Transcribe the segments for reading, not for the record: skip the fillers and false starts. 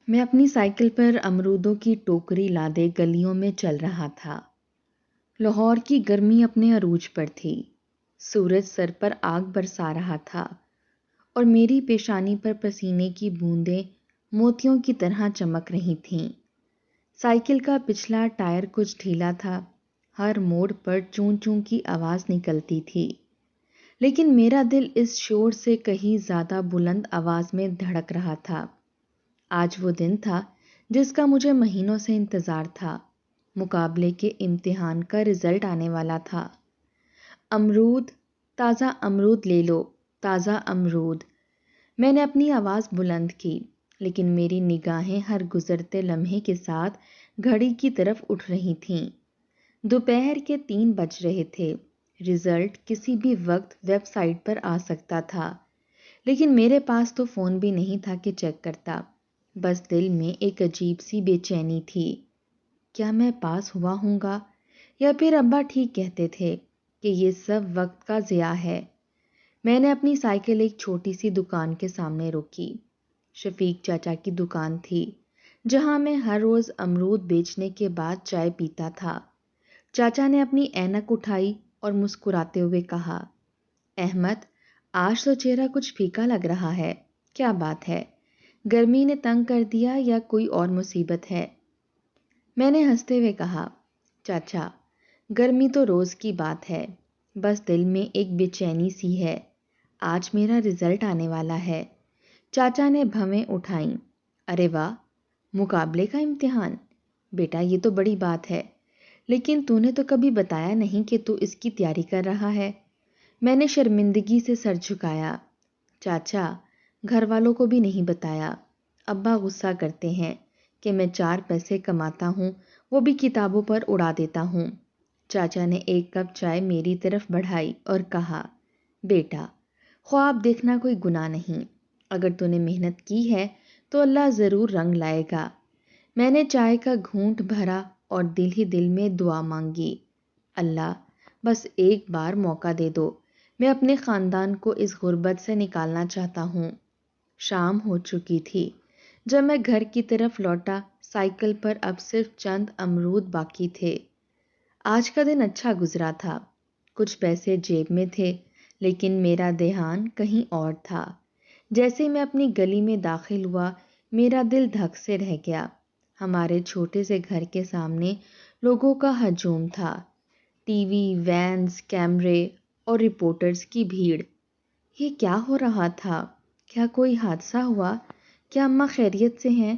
میں اپنی سائیکل پر امرودوں کی ٹوکری لادے گلیوں میں چل رہا تھا۔ لاہور کی گرمی اپنے عروج پر تھی۔ سورج سر پر آگ برسا رہا تھا اور میری پیشانی پر پسینے کی بوندیں موتیوں کی طرح چمک رہی تھیں۔ سائیکل کا پچھلا ٹائر کچھ ڈھیلا تھا، ہر موڑ پر چون چون کی آواز نکلتی تھی، لیکن میرا دل اس شور سے کہیں زیادہ بلند آواز میں دھڑک رہا تھا۔ آج وہ دن تھا جس کا مجھے مہینوں سے انتظار تھا۔ مقابلے کے امتحان کا رزلٹ آنے والا تھا۔ امرود، تازہ امرود لے لو، تازہ امرود۔ میں نے اپنی آواز بلند کی، لیکن میری نگاہیں ہر گزرتے لمحے کے ساتھ گھڑی کی طرف اٹھ رہی تھیں۔ دوپہر کے 3 بج رہے تھے۔ رزلٹ کسی بھی وقت ویب سائٹ پر آ سکتا تھا، لیکن میرے پاس تو فون بھی نہیں تھا کہ چیک کرتا۔ بس دل میں ایک عجیب سی بے چینی تھی۔ کیا میں پاس ہوا ہوں گا؟ یا پھر ابا ٹھیک کہتے تھے کہ یہ سب وقت کا ضیاع ہے؟ میں نے اپنی سائیکل ایک چھوٹی سی دکان کے سامنے روکی۔ شفیق چاچا کی دکان تھی، جہاں میں ہر روز امرود بیچنے کے بعد چائے پیتا تھا۔ چاچا نے اپنی اینک اٹھائی اور مسکراتے ہوئے کہا، احمد، آج تو چہرہ کچھ پھیکا لگ رہا ہے، کیا بات ہے؟ گرمی نے تنگ کر دیا یا کوئی اور مصیبت ہے؟ میں نے ہنستے ہوئے کہا، چاچا، گرمی تو روز کی بات ہے، بس دل میں ایک بے چینی سی ہے۔ آج میرا رزلٹ آنے والا ہے۔ چاچا نے بھویں اٹھائیں۔ ارے واہ، مقابلے کا امتحان؟ بیٹا، یہ تو بڑی بات ہے، لیکن تو نے تو کبھی بتایا نہیں کہ تو اس کی تیاری کر رہا ہے۔ میں نے شرمندگی سے سر جھکایا۔ چاچا، گھر والوں کو بھی نہیں بتایا، ابا غصہ کرتے ہیں کہ میں 4 پیسے کماتا ہوں، وہ بھی کتابوں پر اڑا دیتا ہوں۔ چاچا نے ایک کپ چائے میری طرف بڑھائی اور کہا، بیٹا، خواب دیکھنا کوئی گناہ نہیں، اگر تو نے محنت کی ہے تو اللہ ضرور رنگ لائے گا۔ میں نے چائے کا گھونٹ بھرا اور دل ہی دل میں دعا مانگی، اللہ، بس ایک بار موقع دے دو، میں اپنے خاندان کو اس غربت سے نکالنا چاہتا ہوں۔ شام ہو چکی تھی جب میں گھر کی طرف لوٹا۔ سائیکل پر اب صرف چند امرود باقی تھے۔ آج کا دن اچھا گزرا تھا، کچھ پیسے جیب میں تھے، لیکن میرا دھیان کہیں اور تھا۔ جیسے میں اپنی گلی میں داخل ہوا، میرا دل دھک سے رہ گیا۔ ہمارے چھوٹے سے گھر کے سامنے لوگوں کا ہجوم تھا، ٹی وی، وینز، کیمرے اور رپورٹرز کی بھیڑ۔ یہ کیا ہو رہا تھا؟ کیا کوئی حادثہ ہوا؟ کیا اماں خیریت سے ہیں؟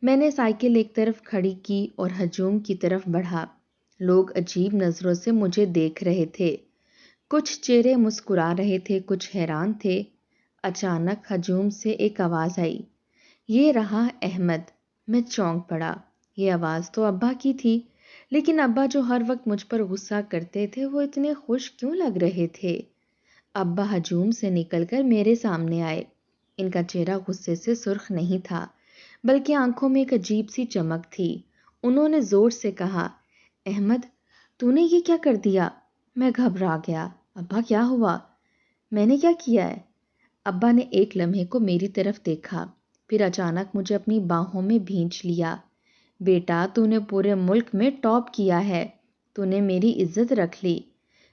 میں نے سائیکل ایک طرف کھڑی کی اور ہجوم کی طرف بڑھا۔ لوگ عجیب نظروں سے مجھے دیکھ رہے تھے، کچھ چہرے مسکرا رہے تھے، کچھ حیران تھے۔ اچانک ہجوم سے ایک آواز آئی، یہ رہا احمد۔ میں چونک پڑا۔ یہ آواز تو ابا کی تھی، لیکن ابا جو ہر وقت مجھ پر غصہ کرتے تھے، وہ اتنے خوش کیوں لگ رہے تھے؟ ابا ہجوم سے نکل کر میرے سامنے آئے۔ ان کا چہرہ غصے سے سرخ نہیں تھا، بلکہ آنکھوں میں ایک عجیب سی چمک تھی۔ انہوں نے زور سے کہا، احمد، تو نے یہ کیا کر دیا؟ میں گھبرا گیا۔ ابا، کیا ہوا؟ میں نے کیا کیا ہے؟ ابا نے ایک لمحے کو میری طرف دیکھا، پھر اچانک مجھے اپنی باہوں میں بھینچ لیا۔ بیٹا، تو نے پورے ملک میں ٹاپ کیا ہے، تو نے میری عزت رکھ لی۔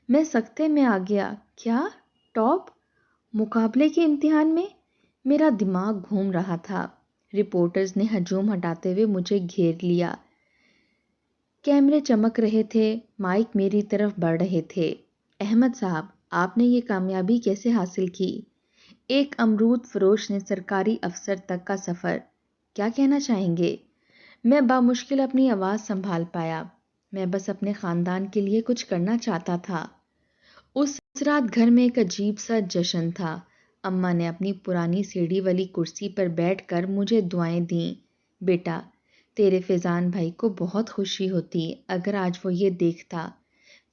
میں سکتے میں آ گیا۔ کیا ٹاپ؟ مقابلے کے امتحان میں؟ میرا دماغ گھوم رہا تھا۔ رپورٹرز نے ہجوم ہٹاتے ہوئے مجھے گھیر لیا۔ کیمرے چمک رہے تھے، مائک میری طرف بڑھ رہے تھے۔ احمد صاحب، آپ نے یہ کامیابی کیسے حاصل کی؟ ایک امرود فروش نے سرکاری افسر تک کا سفر، کیا کہنا چاہیں گے؟ میں بامشکل اپنی آواز سنبھال پایا۔ میں بس اپنے خاندان کے لیے کچھ کرنا چاہتا تھا۔ اس رات گھر میں ایک عجیب سا جشن تھا۔ اماں نے اپنی پرانی سیڑھی والی کرسی پر بیٹھ کر مجھے دعائیں دیں۔ بیٹا، تیرے فیضان بھائی کو بہت خوشی ہوتی اگر آج وہ یہ دیکھتا۔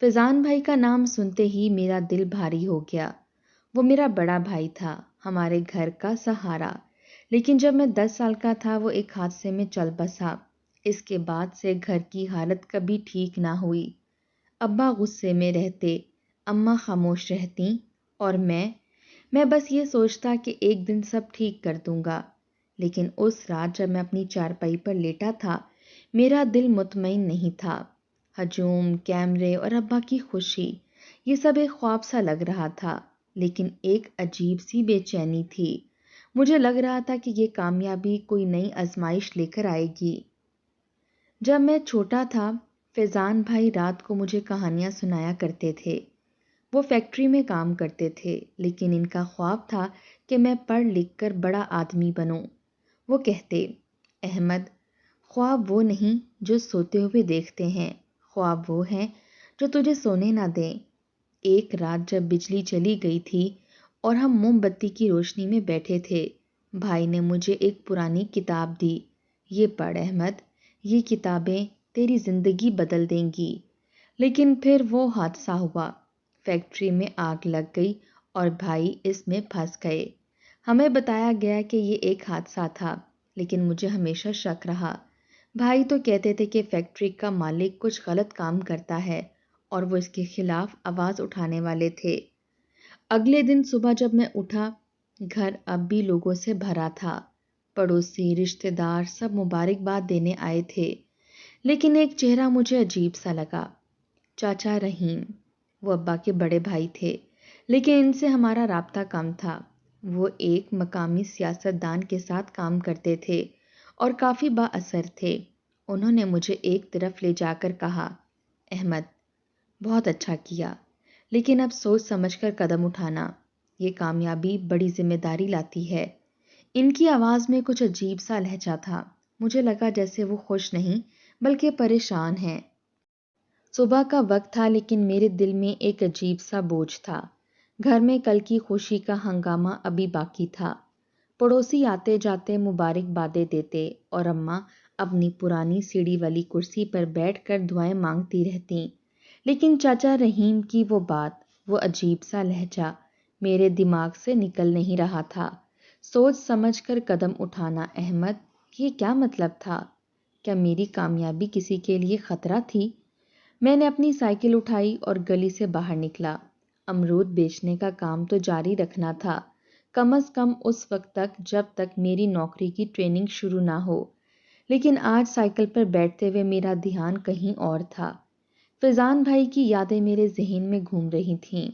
فیضان بھائی کا نام سنتے ہی میرا دل بھاری ہو گیا۔ وہ میرا بڑا بھائی تھا، ہمارے گھر کا سہارا، لیکن جب میں 10 سال کا تھا وہ ایک حادثے میں چل بسا۔ اس کے بعد سے گھر کی حالت کبھی ٹھیک نہ ہوئی۔ ابا غصے میں رہتے، اماں خاموش رہتیں، اور میں بس یہ سوچتا کہ ایک دن سب ٹھیک کر دوں گا۔ لیکن اس رات جب میں اپنی چارپائی پر لیٹا تھا میرا دل مطمئن نہیں تھا۔ ہجوم، کیمرے اور ابا کی خوشی، یہ سب ایک خواب سا لگ رہا تھا، لیکن ایک عجیب سی بے چینی تھی۔ مجھے لگ رہا تھا کہ یہ کامیابی کوئی نئی آزمائش لے کر آئے گی۔ جب میں چھوٹا تھا فیضان بھائی رات کو مجھے کہانیاں سنایا کرتے تھے۔ وہ فیکٹری میں کام کرتے تھے، لیکن ان کا خواب تھا کہ میں پڑھ لکھ کر بڑا آدمی بنوں۔ وہ کہتے، احمد، خواب وہ نہیں جو سوتے ہوئے دیکھتے ہیں، خواب وہ ہیں جو تجھے سونے نہ دیں۔ ایک رات جب بجلی چلی گئی تھی اور ہم موم بتی کی روشنی میں بیٹھے تھے، بھائی نے مجھے ایک پرانی کتاب دی۔ یہ پڑھ احمد، یہ کتابیں تیری زندگی بدل دیں گی۔ لیکن پھر وہ حادثہ ہوا، فیکٹری میں آگ لگ گئی اور بھائی اس میں پھنس گئے۔ ہمیں بتایا گیا کہ یہ ایک حادثہ تھا، لیکن مجھے ہمیشہ شک رہا۔ بھائی تو کہتے تھے کہ فیکٹری کا مالک کچھ غلط کام کرتا ہے اور وہ اس کے خلاف آواز اٹھانے والے تھے۔ اگلے دن صبح جب میں اٹھا، گھر اب بھی لوگوں سے بھرا تھا۔ پڑوسی، رشتہ دار سب مبارکباد دینے آئے تھے، لیکن ایک چہرہ مجھے عجیب سا لگا۔ چاچا رحیم، وہ ابا کے بڑے بھائی تھے، لیکن ان سے ہمارا رابطہ کم تھا۔ وہ ایک مقامی سیاست دان کے ساتھ کام کرتے تھے اور کافی با اثر تھے۔ انہوں نے مجھے ایک طرف لے جا کر کہا، احمد، بہت اچھا کیا، لیکن اب سوچ سمجھ کر قدم اٹھانا، یہ کامیابی بڑی ذمہ داری لاتی ہے۔ ان کی آواز میں کچھ عجیب سا لہجہ تھا، مجھے لگا جیسے وہ خوش نہیں بلکہ پریشان ہیں۔ صبح کا وقت تھا، لیکن میرے دل میں ایک عجیب سا بوجھ تھا۔ گھر میں کل کی خوشی کا ہنگامہ ابھی باقی تھا۔ پڑوسی آتے جاتے مبارکبادیں دیتے اور اماں اپنی پرانی سیڑھی والی کرسی پر بیٹھ کر دعائیں مانگتی رہتیں، لیکن چاچا رحیم کی وہ بات، وہ عجیب سا لہجہ میرے دماغ سے نکل نہیں رہا تھا۔ سوچ سمجھ کر قدم اٹھانا احمد، یہ کیا مطلب تھا؟ کیا میری کامیابی کسی کے لیے خطرہ تھی؟ میں نے اپنی سائیکل اٹھائی اور گلی سے باہر نکلا۔ امرود بیچنے کا کام تو جاری رکھنا تھا، کم از کم اس وقت تک جب تک میری نوکری کی ٹریننگ شروع نہ ہو۔ لیکن آج سائیکل پر بیٹھتے ہوئے میرا دھیان کہیں اور تھا۔ فیضان بھائی کی یادیں میرے ذہن میں گھوم رہی تھیں،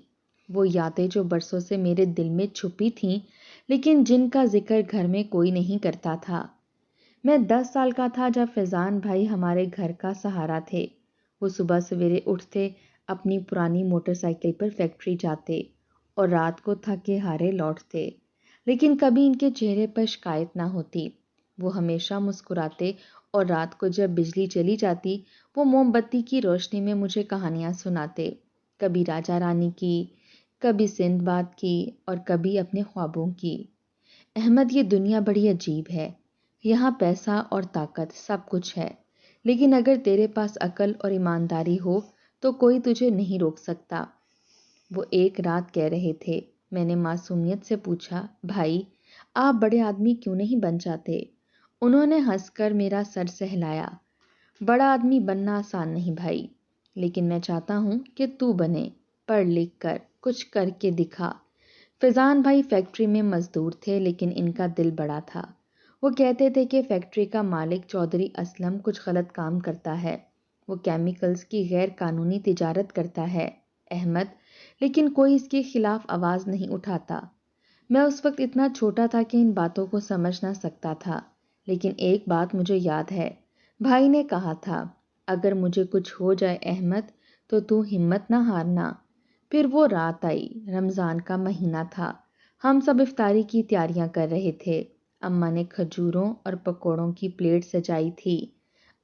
وہ یادیں جو برسوں سے میرے دل میں چھپی تھیں، لیکن جن کا ذکر گھر میں کوئی نہیں کرتا تھا۔ میں 10 سال کا تھا جب فیضان بھائی ہمارے گھر کا سہارا تھے۔ وہ صبح سویرے اٹھتے، اپنی پرانی موٹر سائیکل پر فیکٹری جاتے اور رات کو تھکے ہارے لوٹتے، لیکن کبھی ان کے چہرے پر شکایت نہ ہوتی۔ وہ ہمیشہ مسکراتے اور رات کو جب بجلی چلی جاتی وہ موم بتی کی روشنی میں مجھے کہانیاں سناتے، کبھی راجا رانی کی، کبھی سندھ باد کی اور کبھی اپنے خوابوں کی۔ احمد، یہ دنیا بڑی عجیب ہے، یہاں پیسہ اور طاقت سب کچھ ہے، لیکن اگر تیرے پاس عقل اور ایمانداری ہو تو کوئی تجھے نہیں روک سکتا۔ وہ ایک رات کہہ رہے تھے۔ میں نے معصومیت سے پوچھا، بھائی، آپ بڑے آدمی کیوں نہیں بن جاتے؟ انہوں نے ہنس کر میرا سر سہلایا۔ بڑا آدمی بننا آسان نہیں بھائی، لیکن میں چاہتا ہوں کہ تو بنے، پڑھ لکھ کر کچھ کر کے دکھا۔ فیضان بھائی فیکٹری میں مزدور تھے، لیکن ان کا دل بڑا تھا۔ وہ کہتے تھے کہ فیکٹری کا مالک چودھری اسلم کچھ غلط کام کرتا ہے، وہ کیمیکلز کی غیر قانونی تجارت کرتا ہے احمد، لیکن کوئی اس کے خلاف آواز نہیں اٹھاتا۔ میں اس وقت اتنا چھوٹا تھا کہ ان باتوں کو سمجھ نہ سکتا تھا، لیکن ایک بات مجھے یاد ہے، بھائی نے کہا تھا، اگر مجھے کچھ ہو جائے احمد تو ہمت نہ ہارنا۔ پھر وہ رات آئی، رمضان کا مہینہ تھا، ہم سب افطاری کی تیاریاں کر رہے تھے۔ اماں نے کھجوروں اور پکوڑوں کی پلیٹ سجائی تھی۔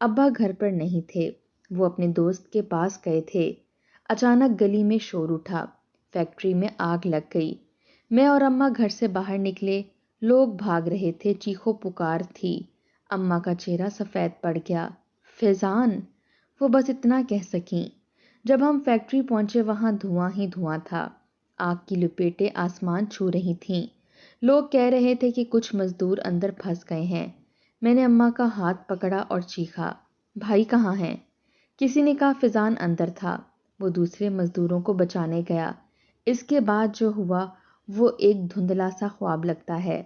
ابا گھر پر نہیں تھے، وہ اپنے دوست کے پاس گئے تھے۔ اچانک گلی میں شور اٹھا، فیکٹری میں آگ لگ گئی۔ میں اور اماں گھر سے باہر نکلے، لوگ بھاگ رہے تھے، چیخو پکار تھی۔ اماں کا چہرہ سفید پڑ گیا۔ فیضان، وہ بس اتنا کہہ سکیں۔ جب ہم فیکٹری پہنچے وہاں دھواں ہی دھواں تھا، آگ کی لپیٹیں آسمان چھو رہی تھیں۔ لوگ کہہ رہے تھے کہ کچھ مزدور اندر پھنس گئے ہیں۔ میں نے اماں کا ہاتھ پکڑا اور چیخا، بھائی کہاں ہیں؟ کسی نے کہا فیضان اندر تھا، وہ دوسرے مزدوروں کو بچانے گیا۔ اس کے بعد جو ہوا وہ ایک دھندلا سا خواب لگتا ہے۔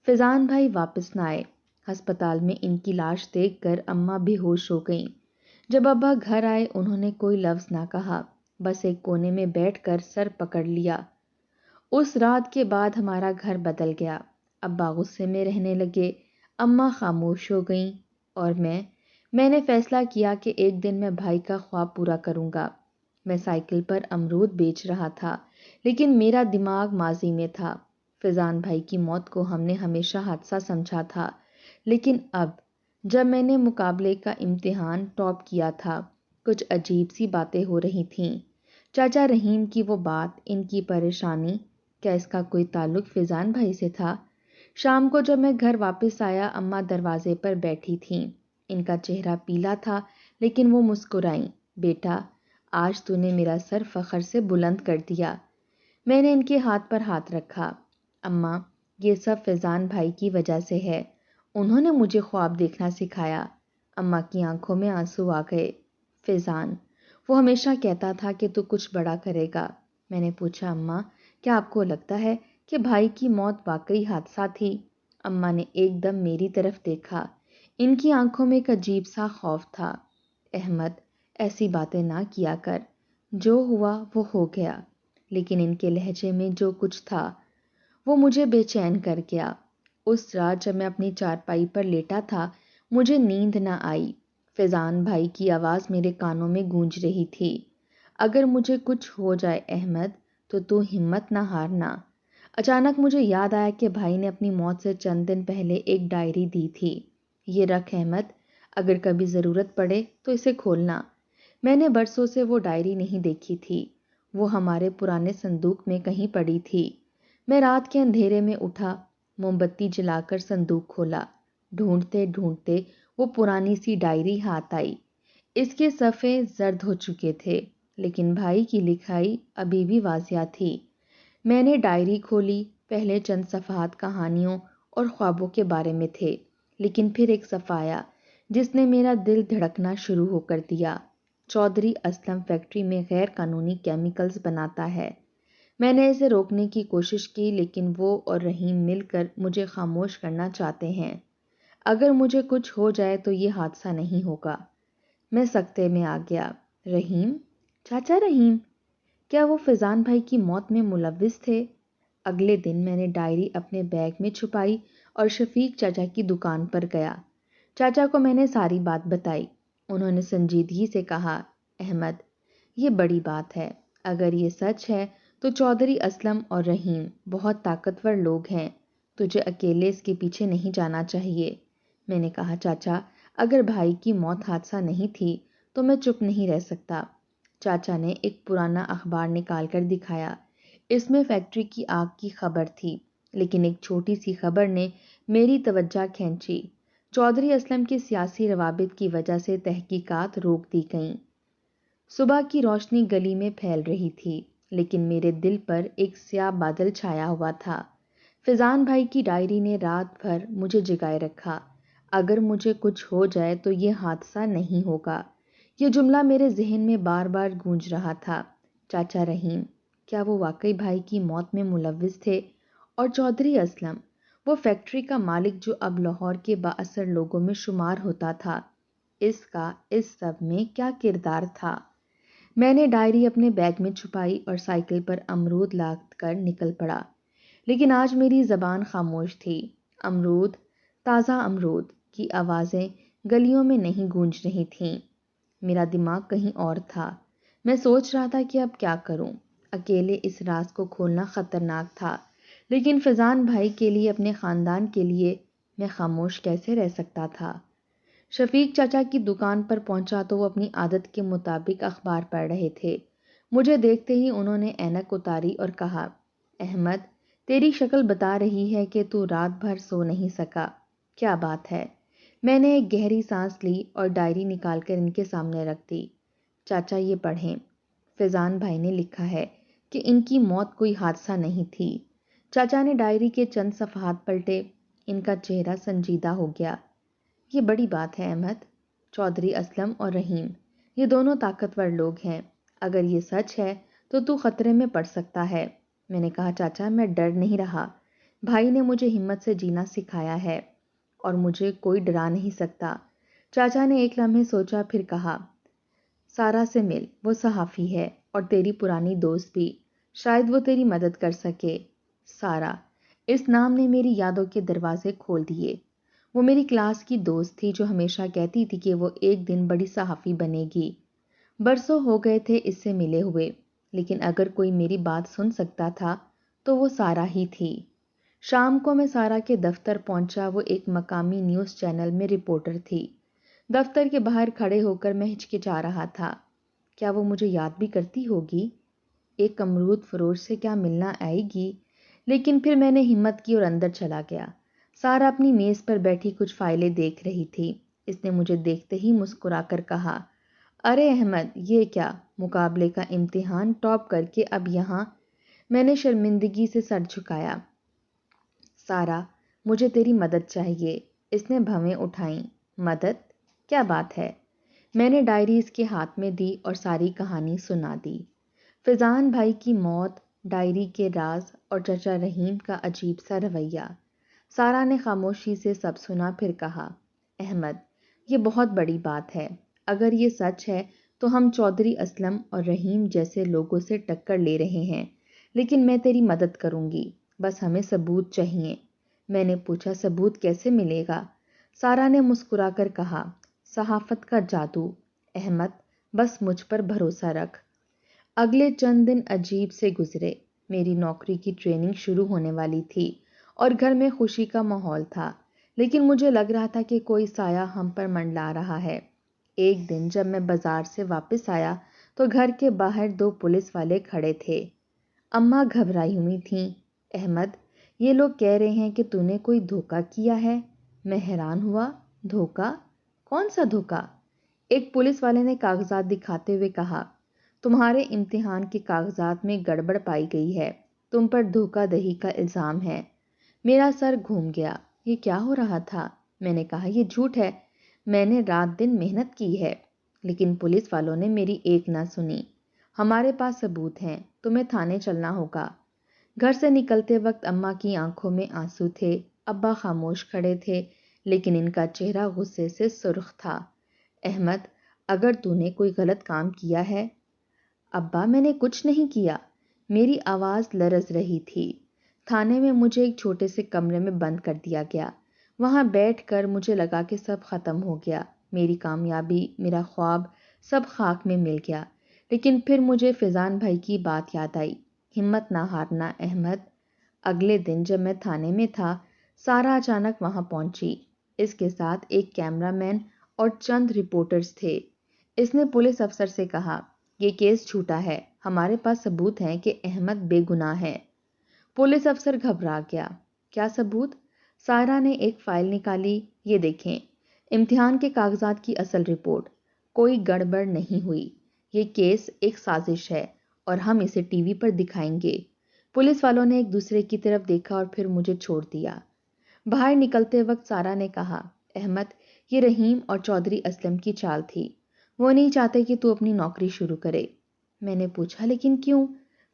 فیضان بھائی واپس نہ آئے۔ ہسپتال میں ان کی لاش دیکھ کر اماں بے ہوش ہو گئیں۔ جب ابا گھر آئے انہوں نے کوئی لفظ نہ کہا، بس ایک کونے میں بیٹھ کر سر پکڑ لیا۔ اس رات کے بعد ہمارا گھر بدل گیا۔ ابا غصے میں رہنے لگے، اماں خاموش ہو گئیں، اور میں نے فیصلہ کیا کہ ایک دن میں بھائی کا خواب پورا کروں گا۔ میں سائیکل پر امرود بیچ رہا تھا، لیکن میرا دماغ ماضی میں تھا۔ فیضان بھائی کی موت کو ہم نے ہمیشہ حادثہ سمجھا تھا، لیکن اب جب میں نے مقابلے کا امتحان ٹاپ کیا تھا، کچھ عجیب سی باتیں ہو رہی تھیں۔ چاچا رحیم کی وہ بات، ان کی پریشانی، کیا اس کا کوئی تعلق فیضان بھائی سے تھا؟ شام کو جب میں گھر واپس آیا، اماں دروازے پر بیٹھی تھیں۔ ان کا چہرہ پیلا تھا، لیکن وہ مسکرائیں۔ بیٹا، آج تو نے میرا سر فخر سے بلند کر دیا۔ میں نے ان کے ہاتھ پر ہاتھ رکھا۔ اماں، یہ سب فیضان بھائی کی وجہ سے ہے، انہوں نے مجھے خواب دیکھنا سکھایا۔ اماں کی آنکھوں میں آنسو آ گئے۔ فیضان، وہ ہمیشہ کہتا تھا کہ تو کچھ بڑا کرے گا۔ میں نے پوچھا، اماں کیا آپ کو لگتا ہے کہ بھائی کی موت واقعی حادثہ تھی؟ اماں نے ایک دم میری طرف دیکھا، ان کی آنکھوں میں ایک عجیب سا خوف تھا۔ احمد، ایسی باتیں نہ کیا کر، جو ہوا وہ ہو گیا۔ لیکن ان کے لہجے میں جو کچھ تھا وہ مجھے بے چین کر گیا۔ اس رات جب میں اپنی چارپائی پر لیٹا تھا، مجھے نیند نہ آئی۔ فیضان بھائی کی آواز میرے کانوں میں گونج رہی تھی، اگر مجھے کچھ ہو جائے احمد تو ہمت نہ ہارنا۔ اچانک مجھے یاد آیا کہ بھائی نے اپنی موت سے چند دن پہلے ایک ڈائری دی تھی۔ یہ رکھ احمد، اگر کبھی ضرورت پڑے تو اسے کھولنا۔ میں نے برسوں سے وہ ڈائری نہیں دیکھی تھی، وہ ہمارے پرانے صندوق میں کہیں پڑی تھی۔ میں رات کے اندھیرے میں اٹھا، موم بتی جلا کر صندوق کھولا۔ ڈھونڈتے ڈھونڈتے وہ پرانی سی ڈائری ہاتھ آئی۔ اس کے صفحے زرد ہو چکے تھے، لیکن بھائی کی لکھائی ابھی بھی واضح تھی۔ میں نے ڈائری کھولی، پہلے چند صفحات کہانیوں اور خوابوں کے بارے میں تھے، لیکن پھر ایک صفحہ آیا جس نے میرا دل دھڑکنا شروع ہو کر دیا۔ چودھری اسلم فیکٹری میں غیر قانونی کیمیکلز بناتا ہے۔ میں نے اسے روکنے کی کوشش کی، لیکن وہ اور رحیم مل کر مجھے خاموش کرنا چاہتے ہیں۔ اگر مجھے کچھ ہو جائے تو یہ حادثہ نہیں ہوگا۔ میں سکتے میں آ گیا۔ رحیم، چاچا رحیم، کیا وہ فیضان بھائی کی موت میں ملوث تھے؟ اگلے دن میں نے ڈائری اپنے بیگ میں چھپائی اور شفیق چاچا کی دکان پر گیا۔ چاچا کو میں نے ساری بات بتائی۔ انہوں نے سنجیدگی سے کہا، احمد، یہ بڑی بات ہے۔ اگر یہ سچ ہے تو چودھری اسلم اور رحیم بہت طاقتور لوگ ہیں، تجھے اکیلے اس کے پیچھے نہیں جانا چاہیے۔ میں نے کہا، چاچا، اگر بھائی کی موت حادثہ نہیں تھی تو میں چپ نہیں رہ سکتا۔ چاچا نے ایک پرانا اخبار نکال کر دکھایا۔ اس میں فیکٹری کی آگ کی خبر تھی، لیکن ایک چھوٹی سی خبر نے میری توجہ کھینچی۔ چودھری اسلم کے سیاسی روابط کی وجہ سے تحقیقات روک دی گئیں۔ صبح کی روشنی گلی میں پھیل رہی تھی، لیکن میرے دل پر ایک سیاہ بادل چھایا ہوا تھا۔ فیضان بھائی کی ڈائری نے رات بھر مجھے جگائے رکھا۔ اگر مجھے کچھ ہو جائے تو یہ حادثہ نہیں ہوگا۔ یہ جملہ میرے ذہن میں بار بار گونج رہا تھا۔ چاچا رحیم، کیا وہ واقعی بھائی کی موت میں ملوث تھے؟ اور چودھری اسلم، وہ فیکٹری کا مالک جو اب لاہور کے بااثر لوگوں میں شمار ہوتا تھا، اس کا اس سب میں کیا کردار تھا؟ میں نے ڈائری اپنے بیگ میں چھپائی اور سائیکل پر امرود لاد کر نکل پڑا، لیکن آج میری زبان خاموش تھی۔ امرود، تازہ امرود کی آوازیں گلیوں میں نہیں گونج رہی تھیں۔ میرا دماغ کہیں اور تھا۔ میں سوچ رہا تھا کہ اب کیا کروں۔ اکیلے اس راز کو کھولنا خطرناک تھا، لیکن فیضان بھائی کے لیے، اپنے خاندان کے لیے، میں خاموش کیسے رہ سکتا تھا؟ شفیق چاچا کی دکان پر پہنچا تو وہ اپنی عادت کے مطابق اخبار پڑھ رہے تھے۔ مجھے دیکھتے ہی انہوں نے اینک اتاری اور کہا، احمد، تیری شکل بتا رہی ہے کہ تو رات بھر سو نہیں سکا۔ کیا بات ہے؟ میں نے ایک گہری سانس لی اور ڈائری نکال کر ان کے سامنے رکھ دی۔ چاچا، یہ پڑھیں۔ فیضان بھائی نے لکھا ہے کہ ان کی موت کوئی حادثہ نہیں تھی۔ چاچا نے ڈائری کے چند صفحات پلٹے، ان کا چہرہ سنجیدہ ہو گیا۔ یہ بڑی بات ہے احمد۔ چودھری اسلم اور رحیم، یہ دونوں طاقتور لوگ ہیں۔ اگر یہ سچ ہے تو خطرے میں پڑ سکتا ہے۔ میں نے کہا، چاچا، میں ڈر نہیں رہا، بھائی نے مجھے ہمت سے جینا سکھایا ہے اور مجھے کوئی ڈرا نہیں سکتا۔ چاچا نے ایک لمحے سوچا، پھر کہا، سارا سے مل، وہ صحافی ہے اور تیری پرانی دوست بھی، شاید وہ تیری مدد کر سکے۔ سارا، اس نام نے میری یادوں کے دروازے کھول دیے۔ وہ میری کلاس کی دوست تھی جو ہمیشہ کہتی تھی کہ وہ ایک دن بڑی صحافی بنے گی۔ برسوں ہو گئے تھے اس سے ملے ہوئے، لیکن اگر کوئی میری بات سن سکتا تھا تو وہ سارا ہی تھی۔ شام کو میں سارا کے دفتر پہنچا۔ وہ ایک مقامی نیوز چینل میں رپورٹر تھی۔ دفتر کے باہر کھڑے ہو کر میں ہچکچا رہا تھا۔ کیا وہ مجھے یاد بھی کرتی ہوگی؟ ایک امرود فروش سے کیا ملنا آئے گی؟ لیکن پھر میں نے ہمت کی اور اندر چلا گیا۔ سارا اپنی میز پر بیٹھی کچھ فائلیں دیکھ رہی تھی۔ اس نے مجھے دیکھتے ہی مسکرا کر کہا، ارے احمد، یہ کیا؟ مقابلے کا امتحان ٹاپ کر کے اب یہاں؟ میں نے شرمندگی سے سر جھکایا۔ سارا، مجھے تیری مدد چاہیے۔ اس نے بھویں اٹھائیں۔ مدد؟ کیا بات ہے؟ میں نے ڈائری اس کے ہاتھ میں دی اور ساری کہانی سنا دی۔ فیضان بھائی کی موت، ڈائری کے راز اور چچا رحیم کا عجیب سا رویہ۔ سارا نے خاموشی سے سب سنا، پھر کہا، احمد، یہ بہت بڑی بات ہے۔ اگر یہ سچ ہے تو ہم چودھری اسلم اور رحیم جیسے لوگوں سے ٹکر لے رہے ہیں، لیکن میں تیری مدد کروں گی، بس ہمیں ثبوت چاہیے۔ میں نے پوچھا، ثبوت کیسے ملے گا؟ سارا نے مسکرا کر کہا، صحافت کا جادو۔ احمد، بس مجھ پر بھروسہ رکھ۔ اگلے چند دن عجیب سے گزرے۔ میری نوکری کی ٹریننگ شروع ہونے والی تھی اور گھر میں خوشی کا ماحول تھا، لیکن مجھے لگ رہا تھا کہ کوئی سایہ ہم پر منڈلا رہا ہے۔ ایک دن جب میں بازار سے واپس آیا تو گھر کے باہر 2 پولیس والے کھڑے تھے۔ اماں گھبرائی ہوئی تھیں۔ احمد، یہ لوگ کہہ رہے ہیں کہ تو نے کوئی دھوکہ کیا ہے۔ میں حیران ہوا۔ دھوکہ؟ کون سا دھوکہ؟ ایک پولیس والے نے کاغذات دکھاتے ہوئے کہا، تمہارے امتحان کے کاغذات میں گڑبڑ پائی گئی ہے، تم پر دھوکہ دہی کا الزام ہے۔ میرا سر گھوم گیا۔ یہ کیا ہو رہا تھا؟ میں نے کہا، یہ جھوٹ ہے، میں نے رات دن محنت کی ہے۔ لیکن پولیس والوں نے میری ایک نہ سنی۔ ہمارے پاس ثبوت ہیں، تمہیں تھانے چلنا ہوگا۔ گھر سے نکلتے وقت اماں کی آنکھوں میں آنسو تھے۔ ابا خاموش کھڑے تھے، لیکن ان کا چہرہ غصے سے سرخ تھا۔ احمد، اگر تو نے کوئی غلط کام کیا ہے؟ ابا، میں نے کچھ نہیں کیا۔ میری آواز لرز رہی تھی۔ تھانے میں مجھے ایک چھوٹے سے کمرے میں بند کر دیا گیا۔ وہاں بیٹھ کر مجھے لگا کہ سب ختم ہو گیا، میری کامیابی، میرا خواب، سب خاک میں مل گیا۔ لیکن پھر مجھے فیضان بھائی کی بات یاد آئی، ہمت نہ ہارنا احمد۔ اگلے دن جب میں تھانے میں تھا، سارا اچانک وہاں پہنچی۔ اس کے ساتھ ایک کیمرہ مین اور چند رپورٹرز تھے۔ اس نے پولیس افسر سے کہا، یہ کیس جھوٹا ہے، ہمارے پاس ثبوت ہیں کہ احمد بے گناہ ہے۔ پولیس افسر گھبرا گیا۔ کیا ثبوت؟ سارا نے ایک فائل نکالی۔ یہ دیکھیں، امتحان کے کاغذات کی اصل رپورٹ، کوئی گڑبڑ نہیں ہوئی۔ یہ کیس ایک سازش ہے اور ہم اسے ٹی وی پر دکھائیں گے۔ پولیس والوں نے ایک دوسرے کی طرف دیکھا اور پھر مجھے چھوڑ دیا۔ باہر نکلتے وقت سارا نے کہا، احمد، یہ رحیم اور چودھری اسلم کی چال تھی، وہ نہیں چاہتے کہ تو اپنی نوکری شروع کرے۔ میں نے پوچھا، لیکن کیوں؟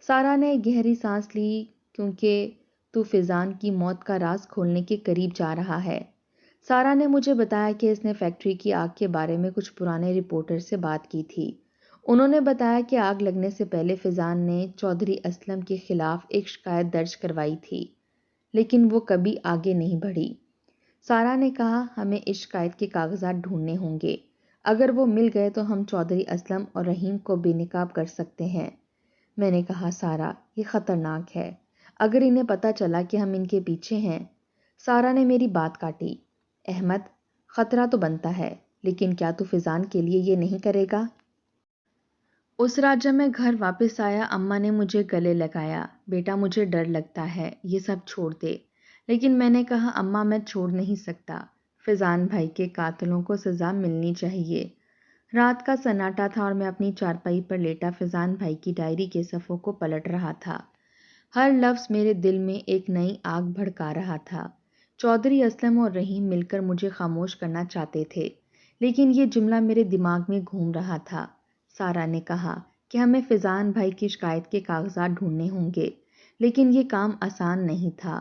سارا نے گہری سانس لی، کیونکہ تو فیضان کی موت کا راز کھولنے کے قریب جا رہا ہے۔ سارا نے مجھے بتایا کہ اس نے فیکٹری کی آگ کے بارے میں کچھ پرانے رپورٹر سے بات کی تھی۔ انہوں نے بتایا کہ آگ لگنے سے پہلے فیضان نے چودھری اسلم کے خلاف ایک شکایت درج کروائی تھی، لیکن وہ کبھی آگے نہیں بڑھی۔ سارا نے کہا، ہمیں اس شکایت کے کاغذات ڈھونڈنے ہوں گے۔ اگر وہ مل گئے تو ہم چودھری اسلم اور رحیم کو بے نقاب کر سکتے ہیں۔ میں نے کہا، سارا، یہ خطرناک ہے، اگر انہیں پتہ چلا کہ ہم ان کے پیچھے ہیں۔ سارا نے میری بات کاٹی۔ احمد، خطرہ تو بنتا ہے، لیکن کیا تو فیضان کے لیے یہ نہیں کرے گا؟ اس رات جب میں گھر واپس آیا، اماں نے مجھے گلے لگایا۔ بیٹا، مجھے ڈر لگتا ہے، یہ سب چھوڑ دے۔ لیکن میں نے کہا، اماں، میں چھوڑ نہیں سکتا۔ فیضان بھائی کے قاتلوں کو سزا ملنی چاہیے۔ رات کا سناٹا تھا اور میں اپنی چارپائی پر لیٹا فیضان بھائی کی ڈائری کے صفحوں کو پلٹ رہا تھا۔ ہر لفظ میرے دل میں ایک نئی آگ بھڑکا رہا تھا۔ چودھری اسلم اور رحیم مل کر مجھے خاموش کرنا چاہتے تھے، لیکن یہ جملہ میرے دماغ میں گھوم رہا تھا۔ سارا نے کہا کہ ہمیں فیضان بھائی کی شکایت کے کاغذات ڈھونڈنے ہوں گے، لیکن یہ کام آسان نہیں تھا۔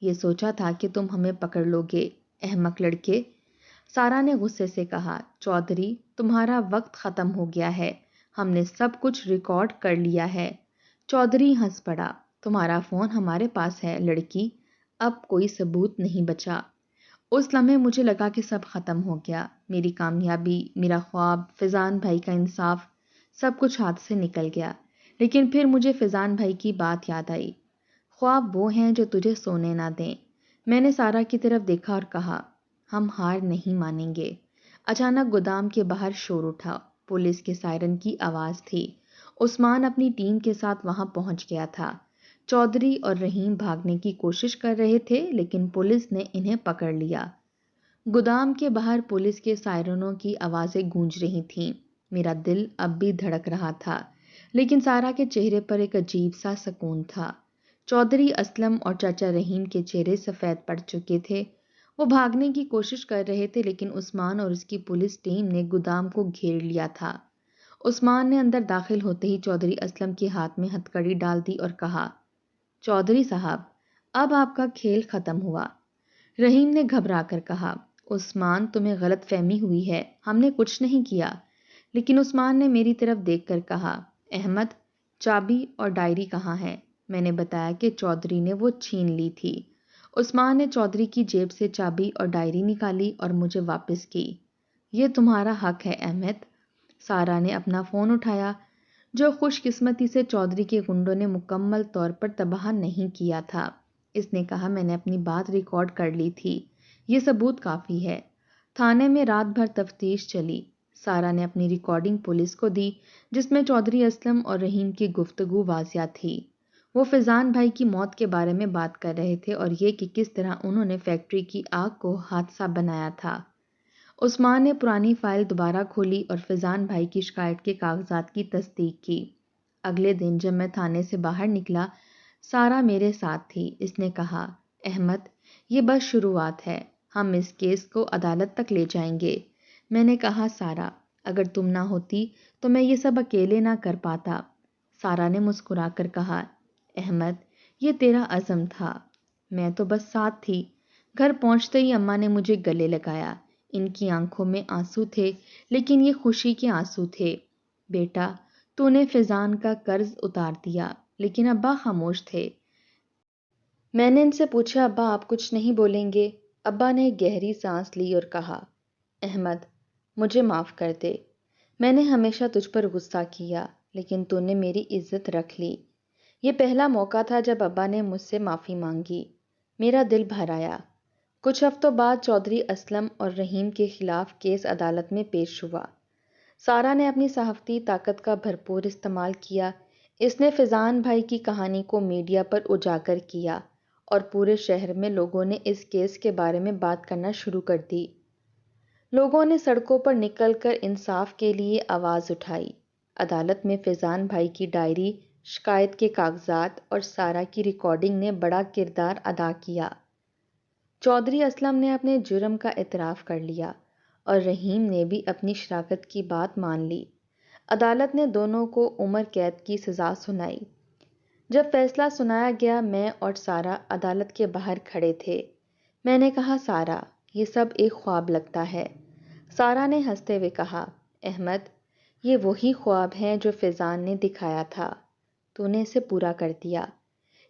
یہ سوچا تھا کہ تم ہمیں پکڑ لو گے، احمق لڑکے۔ سارا نے غصے سے کہا، چودھری تمہارا وقت ختم ہو گیا ہے، ہم نے سب کچھ ریکارڈ کر لیا ہے۔ چودھری ہنس پڑا، تمہارا فون ہمارے پاس ہے لڑکی، اب کوئی ثبوت نہیں بچا۔ اس لمحے مجھے لگا کہ سب ختم ہو گیا، میری کامیابی، میرا خواب، فیضان بھائی کا انصاف، سب کچھ ہاتھ سے نکل گیا۔ لیکن پھر مجھے فیضان بھائی کی بات یاد آئی، خواب وہ ہیں جو تجھے سونے نہ دیں۔ میں نے سارا کی طرف دیکھا اور کہا، ہم ہار نہیں مانیں گے۔ اچانک گودام کے باہر شور اٹھا، پولیس کے سائرن کی آواز تھی۔ عثمان اپنی ٹیم کے ساتھ وہاں پہنچ گیا تھا۔ چودھری اور رحیم بھاگنے کی کوشش کر رہے تھے لیکن پولیس نے انہیں پکڑ لیا۔ گودام کے باہر پولیس کے سائرنوں کی آوازیں گونج رہی تھیں۔ میرا دل اب بھی دھڑک رہا تھا لیکن سارا کے چہرے پر ایک عجیب سا سکون تھا۔ چودھری اسلم اور چاچا رحیم کے چہرے سفید پڑ چکے تھے، وہ بھاگنے کی کوشش کر رہے تھے لیکن عثمان اور اس کی پولیس ٹیم نے گودام کو گھیر لیا تھا۔ عثمان نے اندر داخل ہوتے ہی چودھری اسلم کے ہاتھ میں ہتھکڑی ڈال دی اور کہا، چودھری صاحب اب آپ کا کھیل ختم ہوا۔ رحیم نے گھبرا کر کہا، عثمان تمہیں غلط فہمی ہوئی ہے، ہم نے کچھ نہیں کیا۔ لیکن عثمان نے میری طرف دیکھ کر کہا، احمد چابی اور ڈائری کہاں ہے؟ میں نے بتایا کہ چودھری نے وہ چھین لی تھی۔ عثمان نے چودھری کی جیب سے چابی اور ڈائری نکالی اور مجھے واپس کی۔ یہ تمہارا حق ہے احمد۔ سارا نے اپنا فون اٹھایا، جو خوش قسمتی سے چودھری کے گنڈوں نے مکمل طور پر تباہ نہیں کیا تھا۔ اس نے کہا، میں نے اپنی بات ریکارڈ کر لی تھی، یہ ثبوت کافی ہے۔ تھانے میں رات بھر تفتیش چلی۔ سارا نے اپنی ریکارڈنگ پولیس کو دی جس میں چودھری اسلم اور رحیم کی گفتگو واضح تھی۔ وہ فیضان بھائی کی موت کے بارے میں بات کر رہے تھے اور یہ کہ کس طرح انہوں نے فیکٹری کی آگ کو حادثہ بنایا تھا۔ عثمان نے پرانی فائل دوبارہ کھولی اور فیضان بھائی کی شکایت کے کاغذات کی تصدیق کی۔ اگلے دن جب میں تھانے سے باہر نکلا، سارا میرے ساتھ تھی۔ اس نے کہا، احمد یہ بس شروعات ہے، ہم اس کیس کو عدالت تک لے جائیں گے۔ میں نے کہا، سارا اگر تم نہ ہوتی تو میں یہ سب اکیلے نہ کر پاتا۔ سارا نے مسکرا کر کہا، احمد یہ تیرا عزم تھا، میں تو بس ساتھ تھی۔ گھر پہنچتے ہی اماں نے مجھے گلے لگایا، ان کی آنکھوں میں آنسو تھے لیکن یہ خوشی کے آنسو تھے۔ بیٹا تو نے فیضان کا قرض اتار دیا۔ لیکن ابا خاموش تھے۔ میں نے ان سے پوچھا، ابا آپ کچھ نہیں بولیں گے؟ ابا نے گہری سانس لی اور کہا، احمد مجھے معاف کر دے، میں نے ہمیشہ تجھ پر غصہ کیا لیکن تو نے میری عزت رکھ لی۔ یہ پہلا موقع تھا جب ابا نے مجھ سے معافی مانگی۔ میرا دل بھر آیا۔ کچھ ہفتوں بعد چودھری اسلم اور رحیم کے خلاف کیس عدالت میں پیش ہوا۔ سارا نے اپنی صحافتی طاقت کا بھرپور استعمال کیا۔ اس نے فیضان بھائی کی کہانی کو میڈیا پر اجاگر کیا اور پورے شہر میں لوگوں نے اس کیس کے بارے میں بات کرنا شروع کر دی۔ لوگوں نے سڑکوں پر نکل کر انصاف کے لیے آواز اٹھائی۔ عدالت میں فیضان بھائی کی ڈائری، شکایت کے کاغذات اور سارا کی ریکارڈنگ نے بڑا کردار ادا کیا۔ چودھری اسلم نے اپنے جرم کا اعتراف کر لیا اور رحیم نے بھی اپنی شراکت کی بات مان لی۔ عدالت نے دونوں کو عمر قید کی سزا سنائی۔ جب فیصلہ سنایا گیا، میں اور سارا عدالت کے باہر کھڑے تھے۔ میں نے کہا، سارا یہ سب ایک خواب لگتا ہے۔ سارا نے ہنستے ہوئے کہا، احمد یہ وہی خواب ہے جو فیضان نے دکھایا تھا، تو نے اسے پورا کر دیا۔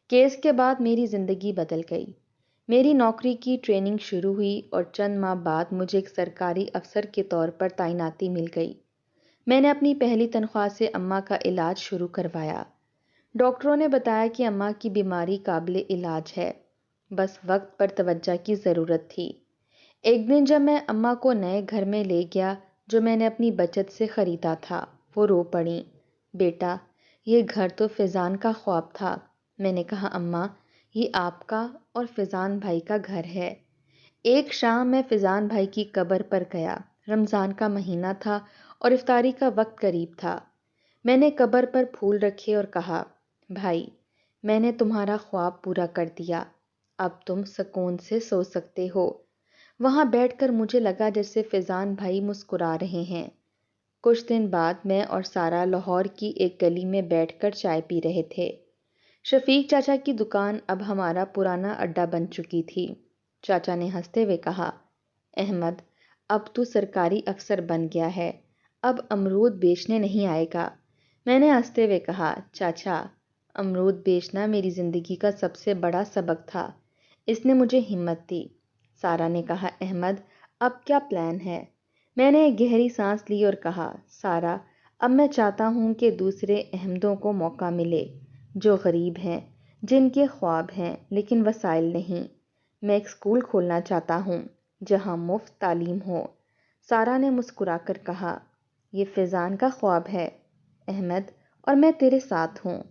کیس کے بعد میری زندگی بدل گئی۔ میری نوکری کی ٹریننگ شروع ہوئی اور چند ماہ بعد مجھے ایک سرکاری افسر کے طور پر تعیناتی مل گئی۔ میں نے اپنی پہلی تنخواہ سے اماں کا علاج شروع کروایا۔ ڈاکٹروں نے بتایا کہ اماں کی بیماری قابل علاج ہے، بس وقت پر توجہ کی ضرورت تھی۔ ایک دن جب میں اماں کو نئے گھر میں لے گیا جو میں نے اپنی بچت سے خریدا تھا، وہ رو پڑیں، بیٹا یہ گھر تو فیضان کا خواب تھا۔ میں نے کہا، اماں یہ آپ کا اور فیضان بھائی کا گھر ہے۔ ایک شام میں فیضان بھائی کی قبر پر گیا۔ رمضان کا مہینہ تھا اور افطاری کا وقت قریب تھا۔ میں نے قبر پر پھول رکھے اور کہا، بھائی میں نے تمہارا خواب پورا کر دیا، اب تم سکون سے سو سکتے ہو۔ وہاں بیٹھ کر مجھے لگا جیسے فیضان بھائی مسکرا رہے ہیں۔ کچھ دن بعد میں اور سارا لاہور کی ایک گلی میں بیٹھ کر چائے پی رہے تھے۔ شفیق چاچا کی دکان اب ہمارا پرانا اڈا بن چکی تھی۔ چاچا نے ہنستے ہوئے کہا، احمد، اب تو سرکاری افسر بن گیا ہے، اب امرود بیچنے نہیں آئے گا۔ میں نے ہنستے ہوئے کہا، چاچا، امرود بیچنا میری زندگی کا سب سے بڑا سبق تھا، اس نے مجھے ہمت دی۔ سارا نے کہا، احمد، اب کیا پلان ہے؟ میں نے ایک گہری سانس لی اور کہا، سارا، اب میں چاہتا ہوں کہ دوسرے احمدوں کو موقع ملے، جو غریب ہیں، جن کے خواب ہیں لیکن وسائل نہیں۔ میں ایک اسکول کھولنا چاہتا ہوں جہاں مفت تعلیم ہو۔ سارا نے مسکرا کر کہا، یہ فیضان کا خواب ہے احمد، اور میں تیرے ساتھ ہوں۔